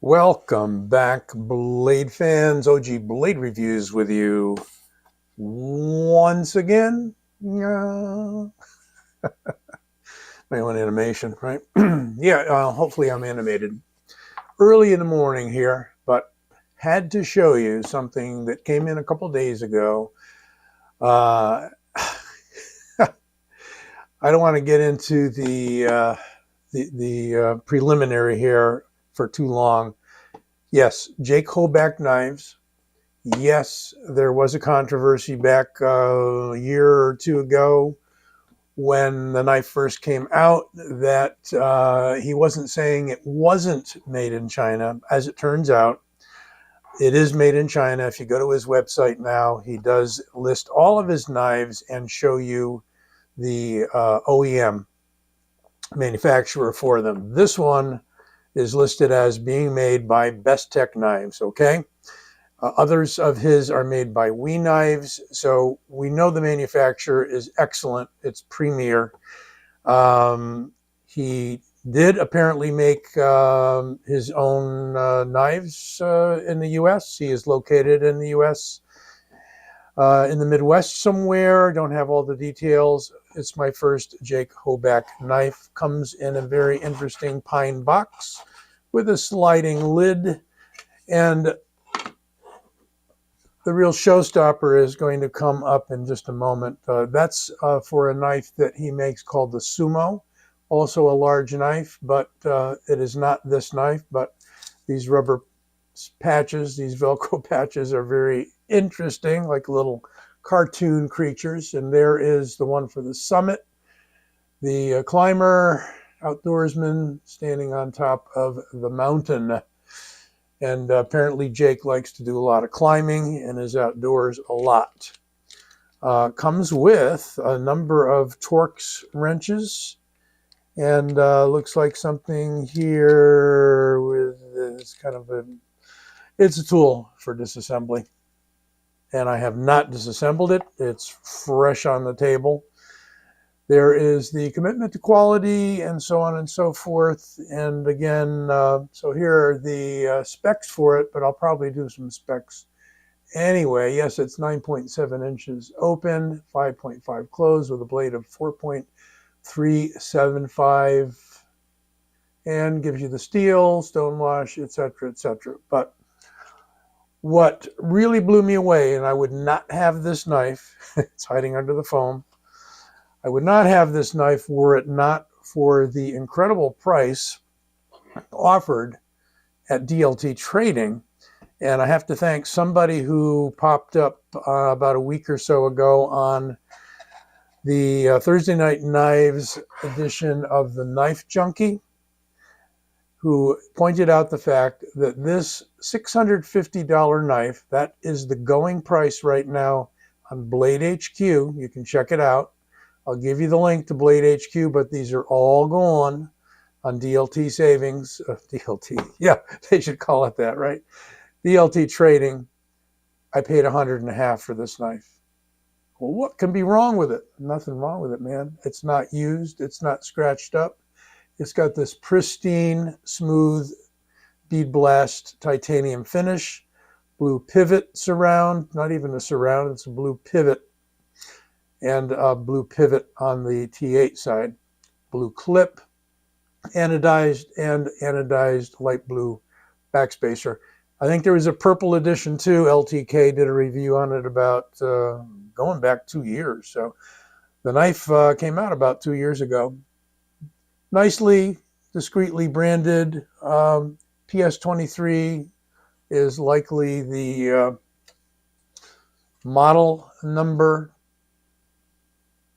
Welcome back, Blade fans. OG Blade Reviews with you once again. My own animation, right? Hopefully I'm animated. Early in the morning here, but had to show you something that came in a couple days ago. Uh, I don't want to get into the preliminary here for too long. Yes, Jake Hoback knives. Yes, there was a controversy back a year or two ago when the knife first came out that he wasn't saying it wasn't made in China. As it turns out, it is made in China. If you go to his website now, he does list all of his knives and show you the OEM manufacturer for them. This one is listed as being made by Best Tech Knives, okay? Others of his are made by We Knives, so we know the manufacturer is excellent. It's premier. He did apparently make his own knives in the U.S. He is located in the U.S., in the Midwest somewhere. Don't have all the details. It's my first Jake Hoback knife. Comes in a very interesting pine box with a sliding lid, and the real showstopper is going to come up in just a moment. That's for a knife that he makes called the Sumo, also a large knife, but it is not this knife. But these rubber patches, these Velcro patches, are very interesting, like little cartoon creatures. And there is the one for the Summit, the climber, outdoorsman standing on top of the mountain. And apparently Jake likes to do a lot of climbing and is outdoors a lot. Comes with a number of Torx wrenches, and looks like something here with this kind of it's a tool for disassembly. And I have not disassembled it. It's fresh on the table. There is the commitment to quality and so on and so forth. And again, so here are the specs for it, but I'll probably do some specs anyway. Yes, it's 9.7 inches open, 5.5 closed with a blade of 4.375 and gives you the steel, stonewash, etc., etc. But what really blew me away, and I would not have this knife, it's hiding under the foam, I would not have this knife were it not for the incredible price offered at DLT Trading. And I have to thank somebody who popped up about a week or so ago on the Thursday Night Knives edition of the Knife Junkie, who pointed out the fact that this $650 knife, that is the going price right now on Blade HQ. You can check it out. I'll give you the link to Blade HQ, but these are all gone on DLT savings. DLT, yeah, they should call it that, right? DLT Trading. I paid $150 for this knife. Well, what can be wrong with it? Nothing wrong with it, man. It's not used. It's not scratched up. It's got this pristine, smooth, bead blast titanium finish, blue pivot surround, not even a surround, it's a blue pivot, and a blue pivot on the T8 side, blue clip, anodized light blue backspacer. I think there was a purple edition too. LTK did a review on it about going back 2 years. So the knife came out about 2 years ago. Nicely, discreetly branded. PS23 is likely the model number.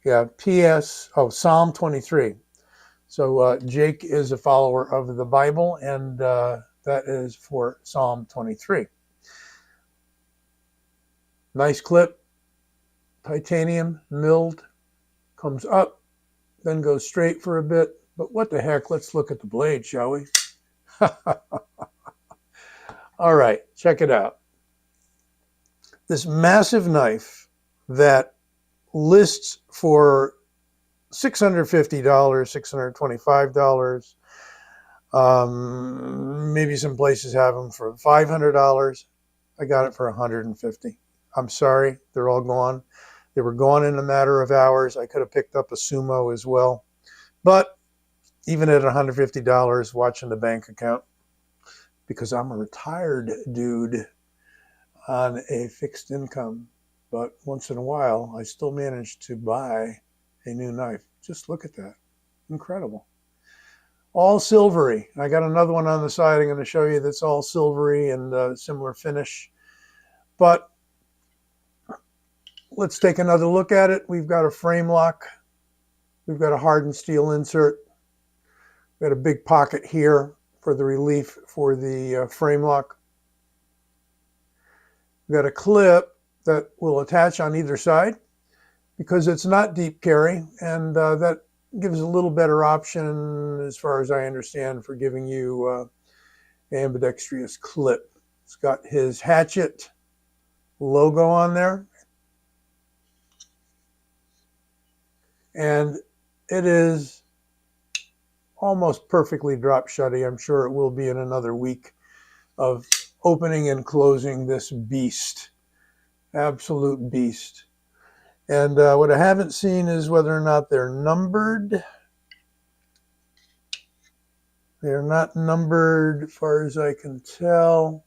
Yeah, Psalm 23. So Jake is a follower of the Bible, and that is for Psalm 23. Nice clip, titanium, milled, comes up, then goes straight for a bit. But what the heck, let's look at the blade, shall we? All right, check it out. This massive knife that lists for $650, $625. Maybe some places have them for $500. I got it for $150. I'm sorry, they're all gone. They were gone in a matter of hours. I could have picked up a Sumo as well. But even at $150, watching the bank account, because I'm a retired dude on a fixed income, but once in a while, I still manage to buy a new knife. Just look at that. Incredible. All silvery. I got another one on the side I'm going to show you that's all silvery and similar finish. But let's take another look at it. We've got a Framelock. We've got a hardened steel insert. We've got a big pocket here for the relief for the Framelock. We've got a clip that will attach on either side because it's not deep carry, and that gives a little better option, as far as I understand, for giving you ambidextrous clip. It's got his Hatchet logo on there, and it is almost perfectly drop shutty. I'm sure it will be in another week of opening and closing this beast. Absolute beast. And what I haven't seen is whether or not they're numbered. They're not numbered as far as I can tell.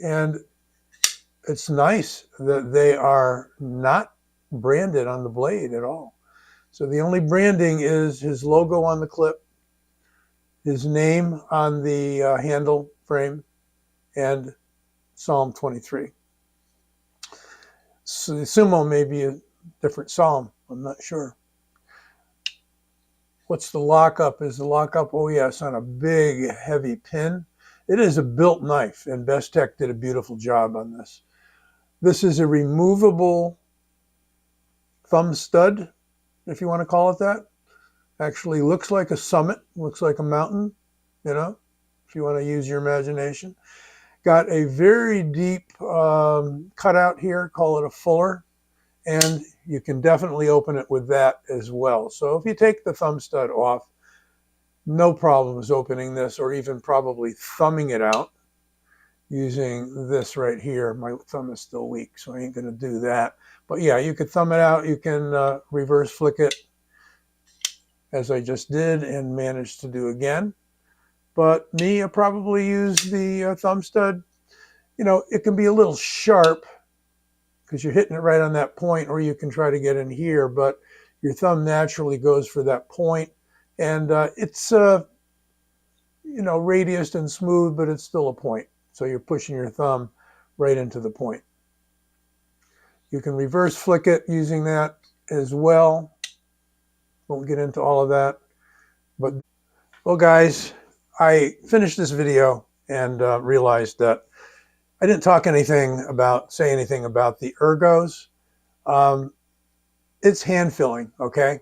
And it's nice that they are not branded on the blade at all. So the only branding is his logo on the clip, his name on the handle frame, and Psalm 23. So the Sumo may be a different psalm. I'm not sure. What's the lockup? Is the lockup? Oh yes, on a big heavy pin. It is a built knife, and Best Tech did a beautiful job on this. This is a removable thumb stud, if you want to call it that. Actually looks like a summit, looks like a mountain, you know, if you want to use your imagination. Got a very deep cutout here, call it a fuller, and you can definitely open it with that as well. So if you take the thumb stud off, no problems opening this, or even probably thumbing it out using this right here. My thumb is still weak, so I ain't going to do that. But yeah, you could thumb it out. You can reverse flick it, as I just did and managed to do again. But me, I probably use the thumb stud. You know, it can be a little sharp because you're hitting it right on that point, or you can try to get in here, but your thumb naturally goes for that point. And it's, you know, radiused and smooth, but it's still a point. So you're pushing your thumb right into the point. You can reverse flick it using that as well. Won't get into all of that. But, well, guys, I finished this video and realized that I didn't say anything about the ergos. It's hand filling, okay?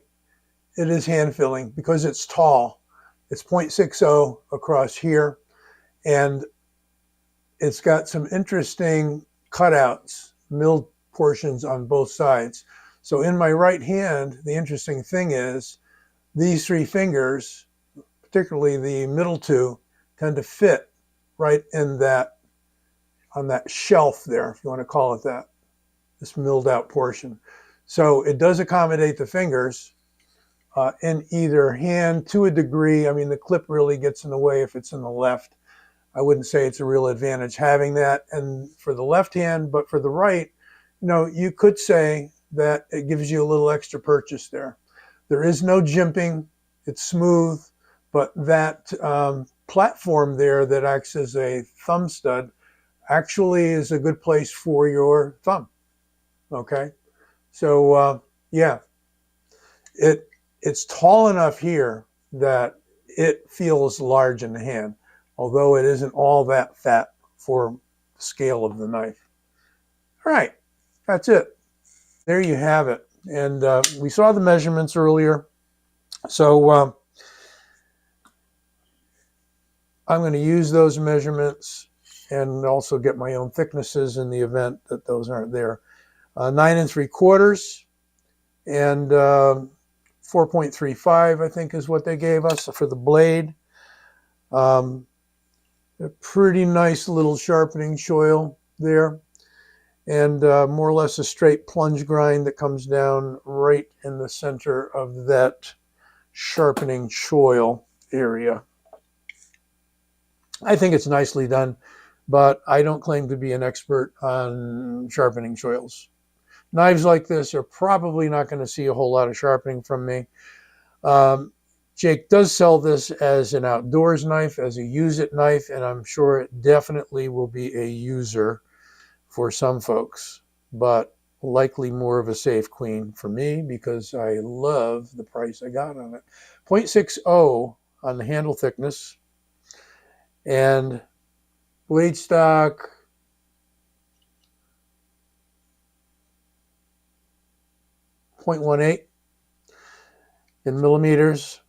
It is hand filling because it's tall. It's 0.60 across here, and it's got some interesting cutouts, milled portions on both sides. So in my right hand, the interesting thing is these three fingers, particularly the middle two, tend to fit right in that, on that shelf there, if you want to call it that, this milled out portion. So it does accommodate the fingers in either hand to a degree. I mean, the clip really gets in the way if it's in the left. I wouldn't say it's a real advantage having that. And for the left hand, but for the right, you know, you could say that it gives you a little extra purchase there. There is no jimping. It's smooth, but that platform there that acts as a thumb stud actually is a good place for your thumb. Okay. So yeah, it's tall enough here that it feels large in the hand, although it isn't all that fat for the scale of the knife. All right, that's it. There you have it. And we saw the measurements earlier. So I'm going to use those measurements and also get my own thicknesses in the event that those aren't there. 9 3/4 and 4.35, I think, is what they gave us for the blade. A pretty nice little sharpening choil there. And more or less a straight plunge grind that comes down right in the center of that sharpening choil area. I think it's nicely done, but I don't claim to be an expert on sharpening choils. Knives like this are probably not going to see a whole lot of sharpening from me. Jake does sell this as an outdoors knife, as a use-it knife, and I'm sure it definitely will be a user for some folks, but likely more of a safe queen for me because I love the price I got on it. 0.60 on the handle thickness, and blade stock, .18 in millimeters,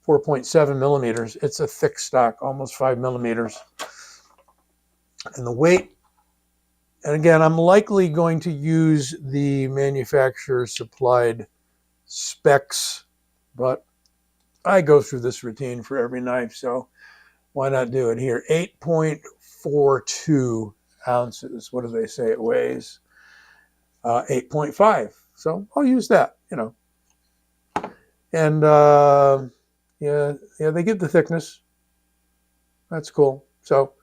4.7 millimeters. It's a thick stock, almost 5 millimeters. And the weight, and again, I'm likely going to use the manufacturer supplied specs, but I go through this routine for every knife, so why not do it here? 8.42 ounces. What do they say it weighs? 8.5. So I'll use that, you know. And yeah, they give the thickness. That's cool. So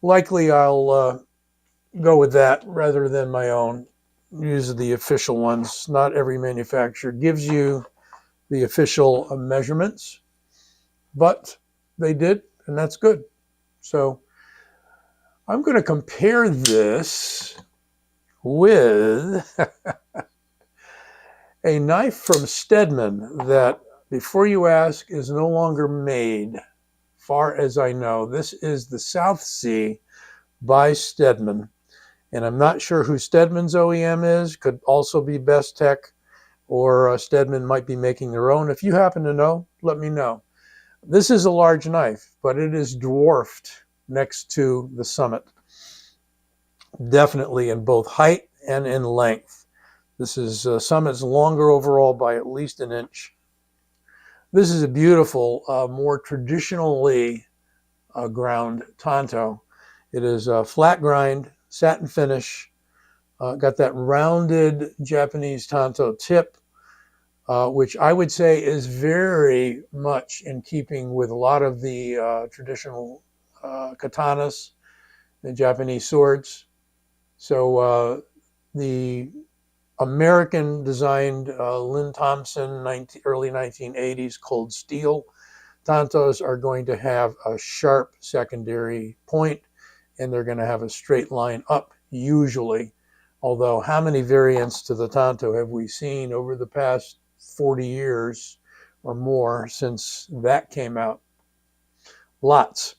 likely I'll go with that rather than my own. Use the official ones. Not every manufacturer gives you the official measurements, but they did, and that's good. So I'm going to compare this with a knife from Stedman that, before you ask, is no longer made, far as I know. This is the South Sea by Stedman, and I'm not sure who Stedman's OEM is. Could also be Best Tech, or Stedman might be making their own. If you happen to know, let me know. This is a large knife, but it is dwarfed next to the Summit, definitely in both height and in length. This is Summit's longer overall by at least an inch. This is a beautiful, more traditionally ground Tanto. It is a flat grind, satin finish, got that rounded Japanese Tanto tip, which I would say is very much in keeping with a lot of the traditional katanas, the Japanese swords. So the American designed Lynn Thompson early 1980s cold steel Tantos are going to have a sharp secondary point, and they're going to have a straight line up usually. Although how many variants to the Tanto have we seen over the past 40 years or more since that came out? Lots.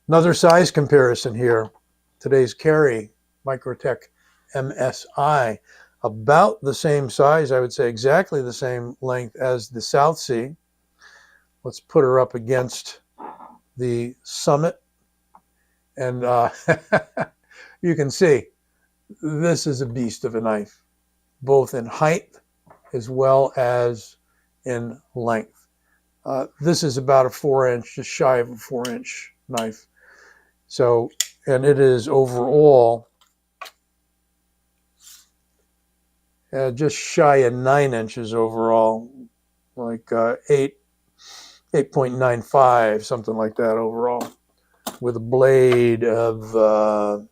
Another size comparison here. Today's Carry Microtech MSI, about the same size, I would say exactly the same length as the South Sea. Let's put her up against the Summit, and you can see this is a beast of a knife, both in height as well as in length. This is about a 4-inch, just shy of a 4-inch knife. So, and it is overall just shy of 9 inches overall, like 8.95, something like that overall, with a blade of,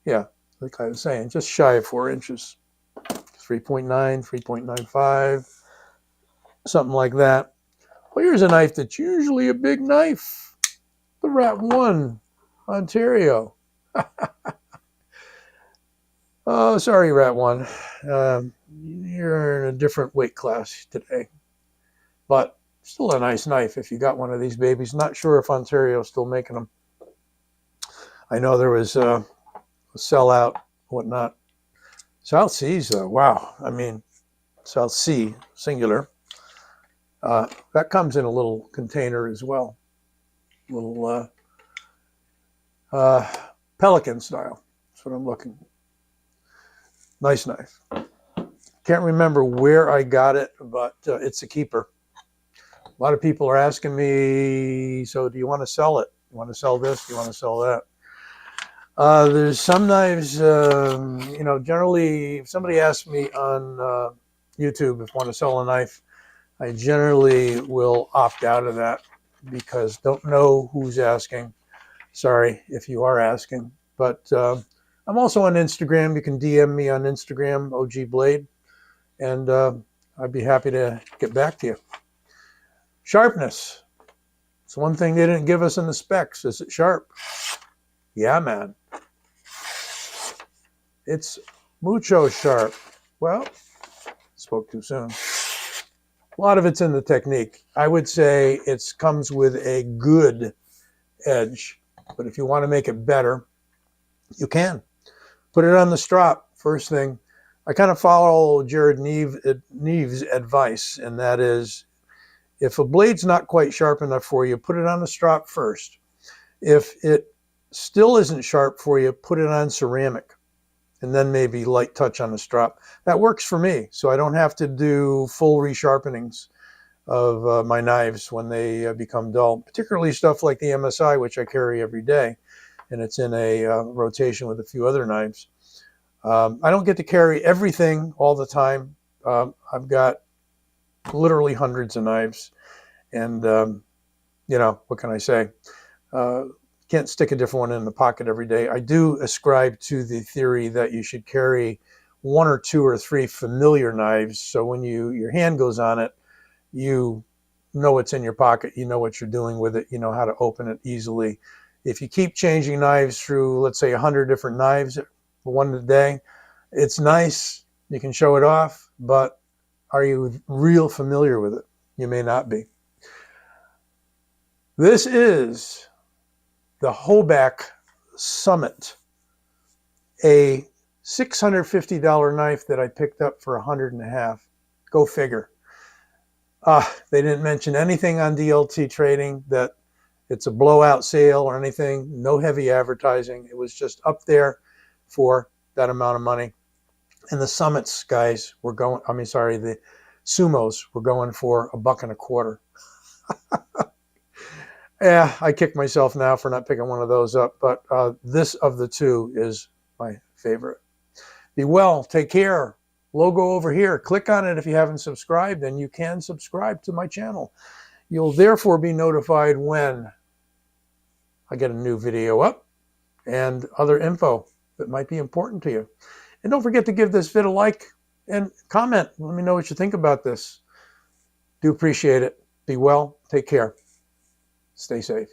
yeah, like I was saying, just shy of 4 inches, 3.9, 3.95, something like that. Well, here's a knife that's usually a big knife, the Rat 1, Ontario. Oh, sorry, Rat 1. You're in a different weight class today. But still a nice knife if you got one of these babies. Not sure if Ontario's still making them. I know there was a sellout, whatnot. South Seas, though, wow. I mean, South Sea, singular. That comes in a little container as well. Little Pelican style. That's what I'm looking. Nice knife. Can't remember where I got it, but it's a keeper. A lot of people are asking me, so do you want to sell it? You want to sell this? Do you want to sell that? There's some knives, generally, if somebody asks me on YouTube if I want to sell a knife, I generally will opt out of that because don't know who's asking. Sorry if you are asking. But I'm also on Instagram. You can DM me on Instagram, OG Blade, and I'd be happy to get back to you. Sharpness. It's one thing they didn't give us in the specs. Is it sharp? Yeah, man. It's mucho sharp. Well, spoke too soon. A lot of it's in the technique. I would say it comes with a good edge, but if you want to make it better, you can. Put it on the strop, first thing. I kind of follow Jared Neve's advice, and that is, if a blade's not quite sharp enough for you, put it on the strop first. If it still isn't sharp for you, put it on ceramic, and then maybe light touch on the strop. That works for me, so I don't have to do full resharpenings of my knives when they become dull, particularly stuff like the MSI, which I carry every day, and it's in a rotation with a few other knives. I don't get to carry everything all the time. I've got literally hundreds of knives, and what can I say? Can't stick a different one in the pocket every day. I do ascribe to the theory that you should carry 1 or 2 or 3 familiar knives, so when your hand goes on it, you know it's in your pocket, you know what you're doing with it, you know how to open it easily. If you keep changing knives through, let's say, 100 different knives, one a day, it's nice, you can show it off, but are you real familiar with it? You may not be. This is the Hoback Summit, a $650 knife that I picked up for $150. Go figure. They didn't mention anything on DLT Trading that it's a blowout sale or anything. No heavy advertising. It was just up there for that amount of money. And the Summits guys were going, the Sumos were going for $1.25. Yeah, I kick myself now for not picking one of those up, but this of the two is my favorite. Be well, take care. Logo over here, click on it if you haven't subscribed, and you can subscribe to my channel. You'll therefore be notified when I get a new video up and other info that might be important to you. And don't forget to give this vid a like and comment. Let me know what you think about this. Do appreciate it. Be well, take care. Stay safe.